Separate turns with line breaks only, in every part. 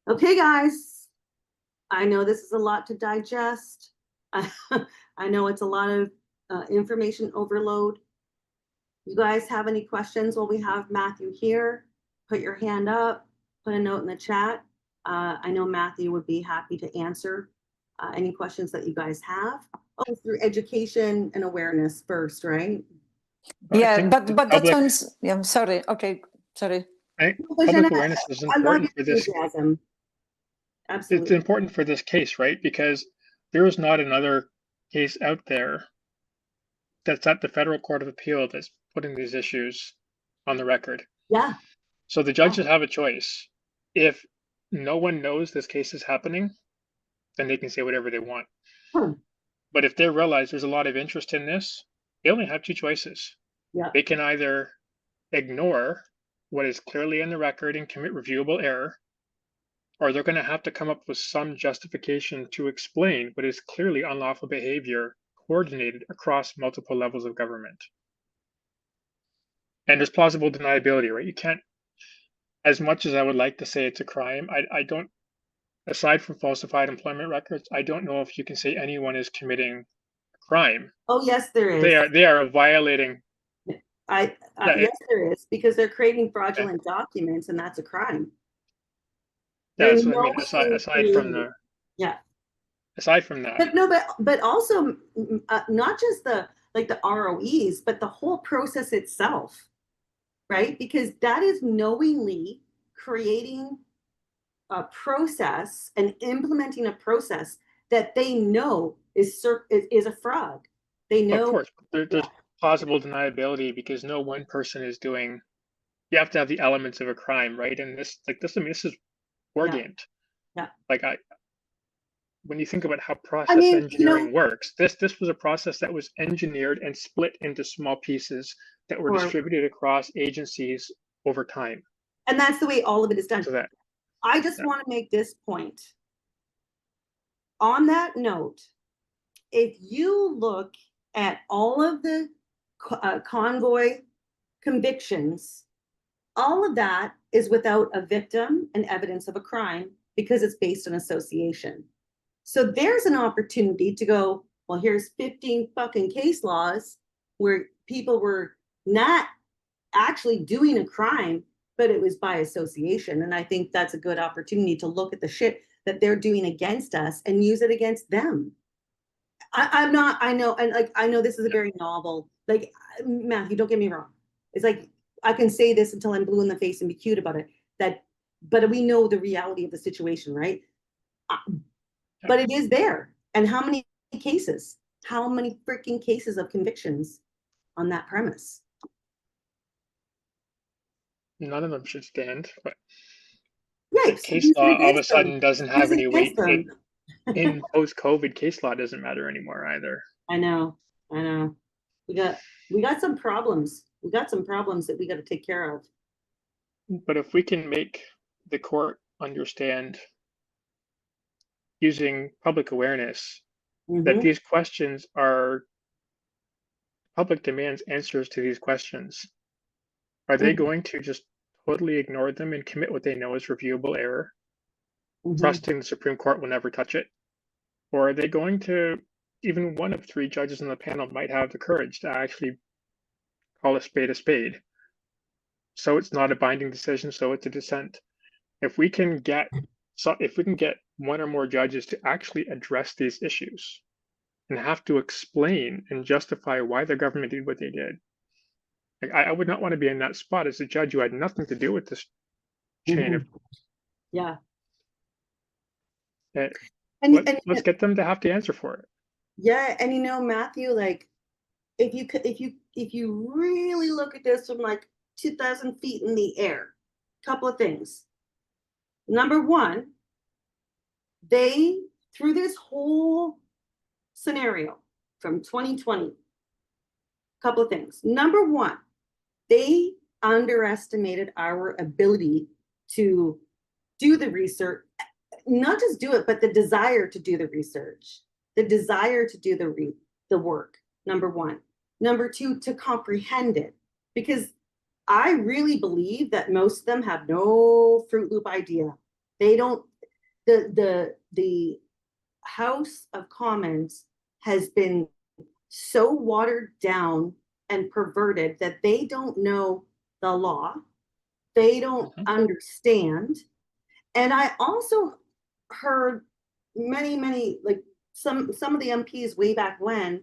Okay, guys, I know this is a lot to digest. I know it's a lot of information overload. You guys have any questions while we have Matthew here? Put your hand up, put a note in the chat. I know Matthew would be happy to answer any questions that you guys have. Oh, through education and awareness first, right?
Yeah, but that sounds, yeah, I'm sorry. Okay, sorry.
Public awareness is important for this.
Absolutely.
It's important for this case, right? Because there is not another case out there that's at the Federal Court of Appeal that's putting these issues on the record.
Yeah.
So the judges have a choice. If no one knows this case is happening, then they can say whatever they want. But if they realize there's a lot of interest in this, they only have two choices.
Yeah.
They can either ignore what is clearly in the record and commit reviewable error, or they're going to have to come up with some justification to explain what is clearly unlawful behavior coordinated across multiple levels of government. And there's plausible deniability, right? You can't, as much as I would like to say it's a crime, I don't, aside from falsified employment records, I don't know if you can say anyone is committing a crime.
Oh, yes, there is.
They are violating.
Yes, there is, because they're creating fraudulent documents, and that's a crime.
That's what I mean. Aside from the,
yeah.
Aside from that.
But no, but also not just the ROEs, but the whole process itself, right? Because that is knowingly creating a process and implementing a process that they know is a fraud. They know.
Of course, there's plausible deniability because no one person is doing. You have to have the elements of a crime, right? And this is war gamed.
Yeah.
Like when you think about how process engineering works, this was a process that was engineered and split into small pieces that were distributed across agencies over time.
And that's the way all of it is done.
So that,
I just want to make this point. On that note, if you look at all of the convoy convictions, all of that is without a victim and evidence of a crime because it's based on association. So there's an opportunity to go, well, here's 15 fucking case laws where people were not actually doing a crime, but it was by association. And I think that's a good opportunity to look at the shit that they're doing against us and use it against them. I know this is a very novel, like, Matthew, don't get me wrong. It's like, I can say this until I'm blue in the face and be cute about it, but we know the reality of the situation, right? But it is there. And how many cases? How many freaking cases of convictions on that premise?
None of them should stand, but
right.
So case law all of a sudden doesn't have any weight. In post-COVID, case law doesn't matter anymore either.
I know. We got some problems. We got some problems that we got to take care of.
But if we can make the court understand using public awareness that these questions are public demands answers to these questions, are they going to just totally ignore them and commit what they know is reviewable error, trusting the Supreme Court will never touch it? Or are they going to, even one of three judges on the panel might have the courage to actually call a spade, so it's not a binding decision, so it's a dissent. If we can get one or more judges to actually address these issues and have to explain and justify why the government did what they did, like, I would not want to be in that spot as a judge who had nothing to do with this chain of.
Yeah.
Let's get them to have to answer for it.
Yeah, and Matthew, like, if you really look at this from like 2,000 feet in the air, couple of things. Number one, they, through this whole scenario from 2020, couple of things. Number one, they underestimated our ability to do the research, not just do it, but the desire to do the research, the desire to do the work, number one. Number two, to comprehend it, because I really believe that most of them have no Fruit Loop idea. They don't, the House of Commons has been so watered down and perverted that they don't know the law. They don't understand. And I also heard many, like some of the MPs way back when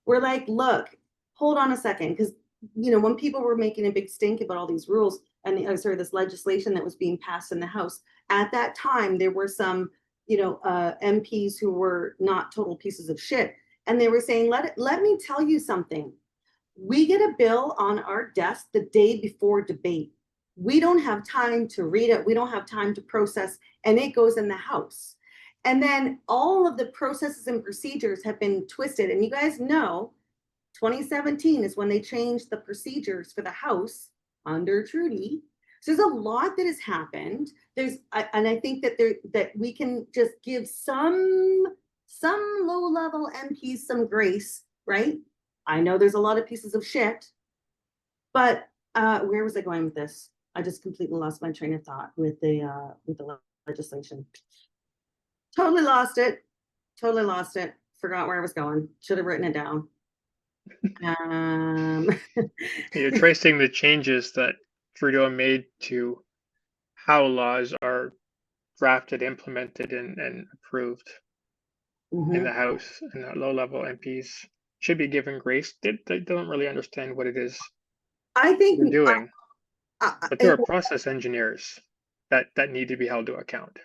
were like, look, hold on a second. Because, you know, when people were making a big stink about all these rules and this legislation that was being passed in the House, at that time, there were some, you know, MPs who were not total pieces of shit. And they were saying, let me tell you something. We get a bill on our desk the day before debate. We don't have time to read it. We don't have time to process, and it goes in the House. And then all of the processes and procedures have been twisted. And you guys know 2017 is when they changed the procedures for the House under Trudy. So there's a lot that has happened. And I think that we can just give some low-level MPs some grace, right? I know there's a lot of pieces of shit, but where was I going with this? I just completely lost my train of thought with the legislation. Totally lost it. Forgot where I was going. Should have written it down.
You're tracing the changes that Trudeau made to how laws are drafted, implemented, and approved in the House, and that low-level MPs should be given grace. They don't really understand what it is
I think
they're doing, but there are process engineers that need to be held to account.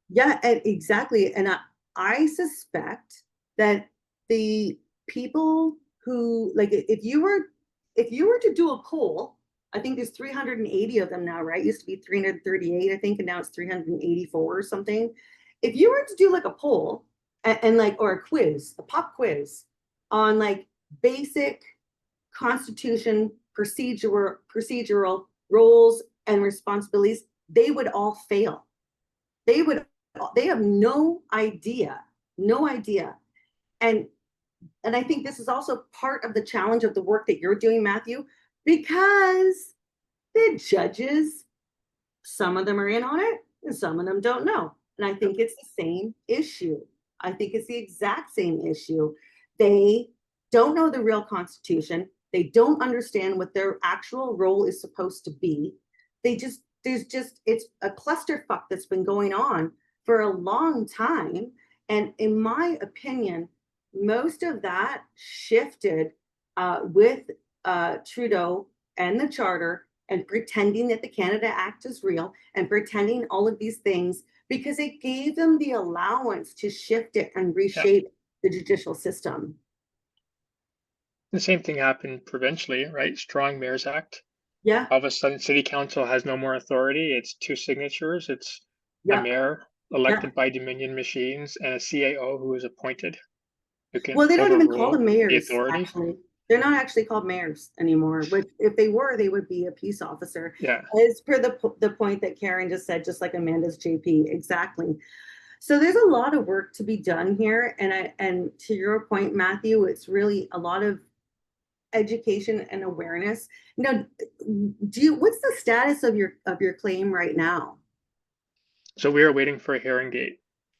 Yeah, exactly. And I suspect that the people who, like, if you were to do a poll, I think there's 380 of them now, right? It used to be 338, I think, and now it's 384 or something. If you were to do like a poll and like, or a quiz, a pop quiz on like basic Constitution procedural roles and responsibilities, they would all fail. They have no idea. And I think this is also part of the challenge of the work that you're doing, Matthew, because the judges, some of them are in on it and some of them don't know. And I think it's the same issue. I think it's the exact same issue. They don't know the real Constitution. They don't understand what their actual role is supposed to be. It's a clusterfuck that's been going on for a long time. And in my opinion, most of that shifted with Trudeau and the Charter and pretending that the Canada Act is real and pretending all of these things, because it gave them the allowance to shift it and reshape the judicial system.
The same thing happened provincially, right? Strong Mayor's Act.
Yeah.
All of a sudden, City Council has no more authority. It's 2 signatures. It's a mayor elected by Dominion machines and a CAO who is appointed. Who can
well, they don't even call them mayors,
the
actually. They're not actually called mayors anymore. Which, if they were, they would be a peace officer.
Yeah.
As per the point that Karen just said, just like Amanda's JP, exactly. So there's a lot of work to be done here, and to your point, Matthew, it's really a lot of education and awareness. Now, what's the status of your claim right now?
So we are waiting for a hearing date.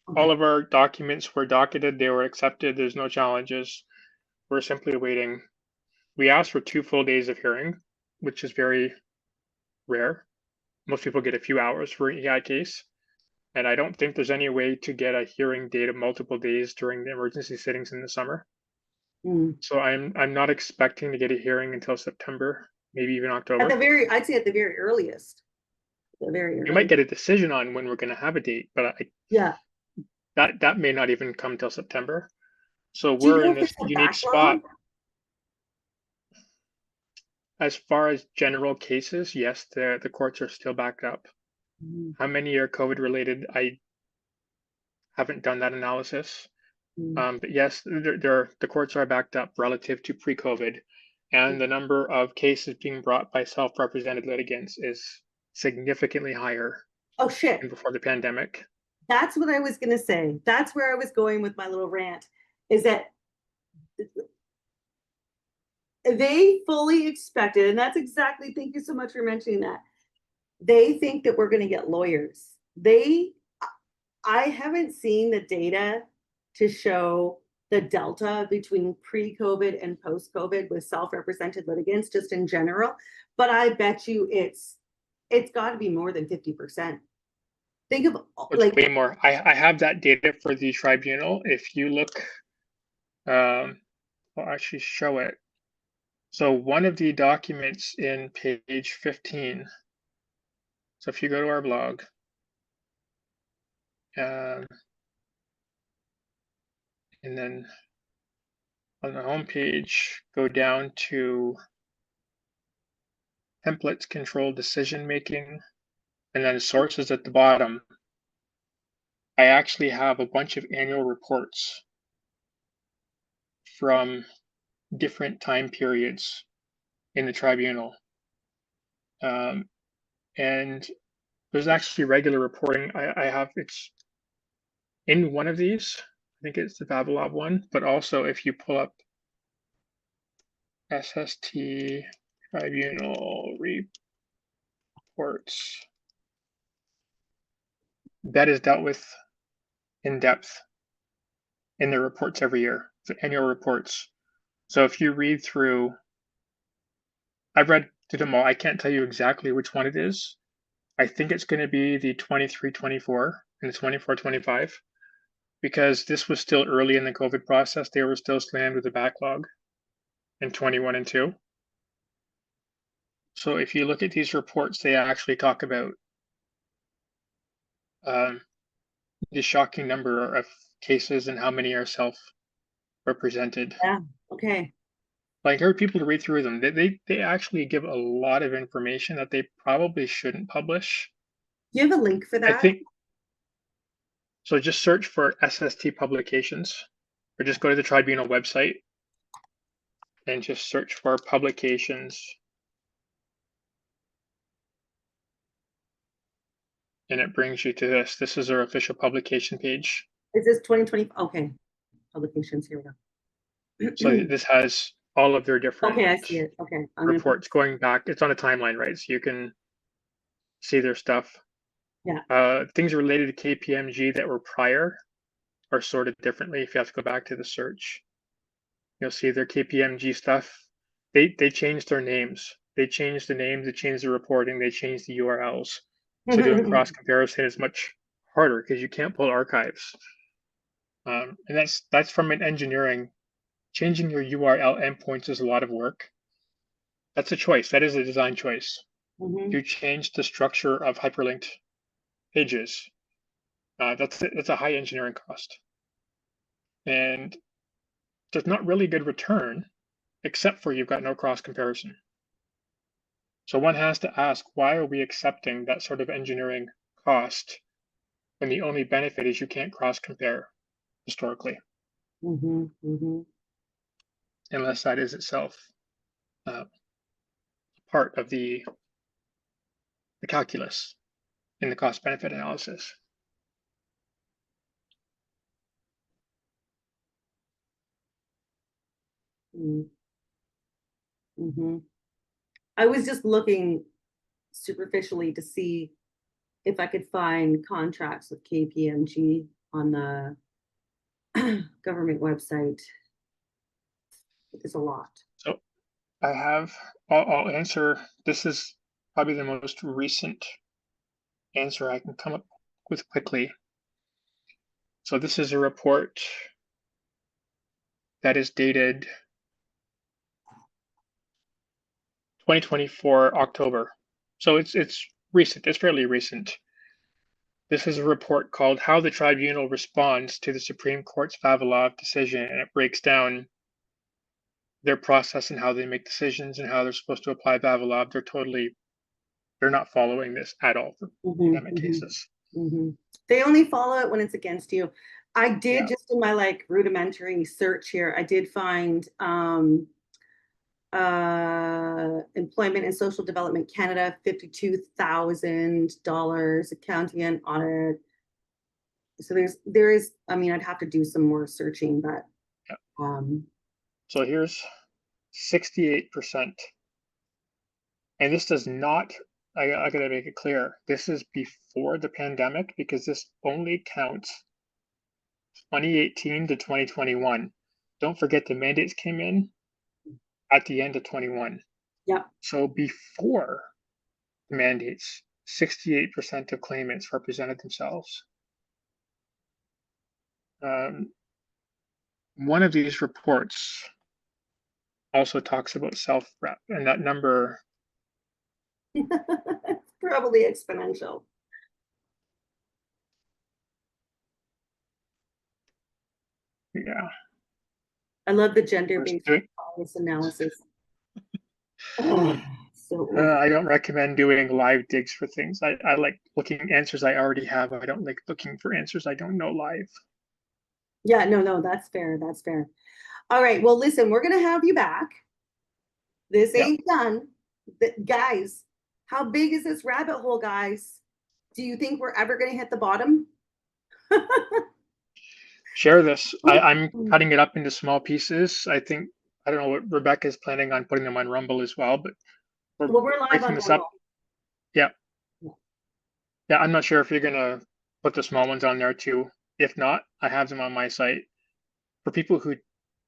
Okay. All of our documents were docketed, they were accepted, there's no challenges. We're simply waiting. We asked for 2 full days of hearing, which is very rare. Most people get a few hours for an EI case. And I don't think there's any way to get a hearing date of multiple days during the emergency sittings in the summer. So I'm not expecting to get a hearing until September, maybe even October.
I'd say at the very earliest.
You might get a decision on when we're going to have a date, but that may not even come till September. So we're in this unique spot. As far as general cases, yes, the courts are still backed up. How many are COVID related? I haven't done that analysis. But yes, the courts are backed up relative to pre-COVID, and the number of cases being brought by self-represented litigants is significantly higher.
Oh shit!
Than before the pandemic.
That's what I was going to say. That's where I was going with my little rant. Is that they fully expected, and that's exactly. Thank you so much for mentioning that. They think that we're going to get lawyers. I haven't seen the data to show the delta between pre-COVID and post-COVID with self-represented litigants, just in general. But I bet you it's got to be more than 50%. Think of
It's way more. I have that data for the tribunal. If you look, I'll actually show it. So one of the documents in page 15. So if you go to our blog, and then on the home page, go down to templates, control decision making, and then sources at the bottom. I actually have a bunch of annual reports from different time periods in the tribunal. And there's actually regular reporting. I have, it's in one of these, I think it's the Vavilov one, but also if you pull up SST tribunal reports, that is dealt with in depth in the reports every year, the annual reports. So if you read through, I've read through them all. I can't tell you exactly which one it is. I think it's going to be the 23-24 and the 24-25, because this was still early in the COVID process. They were still slammed with a backlog in 21 and 2. So if you look at these reports, they actually talk about the shocking number of cases and how many are self-represented.
Yeah. Okay.
I encourage people to read through them. They actually give a lot of information that they probably shouldn't publish.
Do you have a link for that?
I think so. Just search for SST publications, or just go to the tribunal website and just search for publications. And it brings you to this. This is our official publication page.
Is this 2020? Okay. Publications, here we go.
So this has all of their different
Okay, I see it. Okay.
reports going back. It's on a timeline, right? So you can see their stuff.
Yeah.
Things related to KPMG that were prior are sorted differently. If you have to go back to the search, you'll see their KPMG stuff. They changed their names. They changed the names, they changed the reporting, they changed the URLs. So doing cross comparison is much harder because you can't pull archives. And that's from an engineering. Changing your URL endpoints is a lot of work. That's a choice. That is a design choice. You change the structure of hyperlinked pages. That's a high engineering cost. And there's not really good return, except for you've got no cross comparison. So one has to ask, why are we accepting that sort of engineering cost when the only benefit is you can't cross compare historically? Unless that is itself part of the calculus in the cost benefit analysis.
I was just looking superficially to see if I could find contracts with KPMG on the government website. There's a lot.
So I have, I'll answer, this is probably the most recent answer I can come up with quickly. So this is a report that is dated 2024 October. So it's recent, it's fairly recent. This is a report called How the Tribunal Responds to the Supreme Court's Vavilov Decision, and it breaks down their process and how they make decisions and how they're supposed to apply Vavilov. They're not following this at all for pandemic cases.
They only follow it when it's against you. I did just in my rudimentary search here, I did find Employment and Social Development Canada, $52,000, accounting and audit. So there is, I mean, I'd have to do some more searching, but
so here's 68%. And this does not I gotta make it clear. This is before the pandemic because this only counts 2018 to 2021. Don't forget the mandates came in at the end of 21.
Yeah.
So before the mandates, 68% of claimants represented themselves. One of these reports also talks about self-rep, and that number
It's probably exponential.
yeah.
I love the gender-based
Doing-
bias analysis. Oh, so
I don't recommend doing live digs for things. I like looking answers I already have. I don't like looking for answers I don't know live.
yeah, no, that's fair. That's fair. All right. Well, listen, we're gonna have you back. This
Yep.
ain't done. Guys, how big is this rabbit hole, guys? Do you think we're ever gonna hit the bottom?
Share this. I'm cutting it up into small pieces. I think I don't know what Rebecca's planning on putting them on Rumble as well, but
Well, we're live
breaking
on
this
Rumble.
up. Yeah. Yeah, I'm not sure if you're gonna put the small ones on there too. If not, I have them on my site. For people who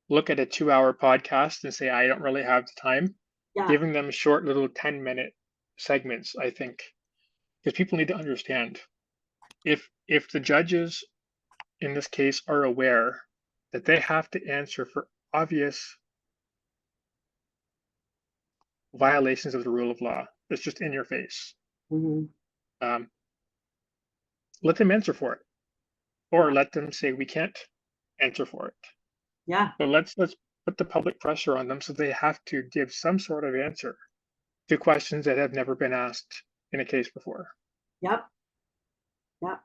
look at a 2-hour podcast and say, I don't really have the time,
Yeah.
giving them short little 10-minute segments, I think, because people need to understand. If the judges in this case are aware that they have to answer for obvious violations of the rule of law, it's just in your face. Let them answer for it, or let them say we can't answer for it.
Yeah.
But let's put the public pressure on them so they have to give some sort of answer to questions that have never been asked in a case before.
Yep. Yep.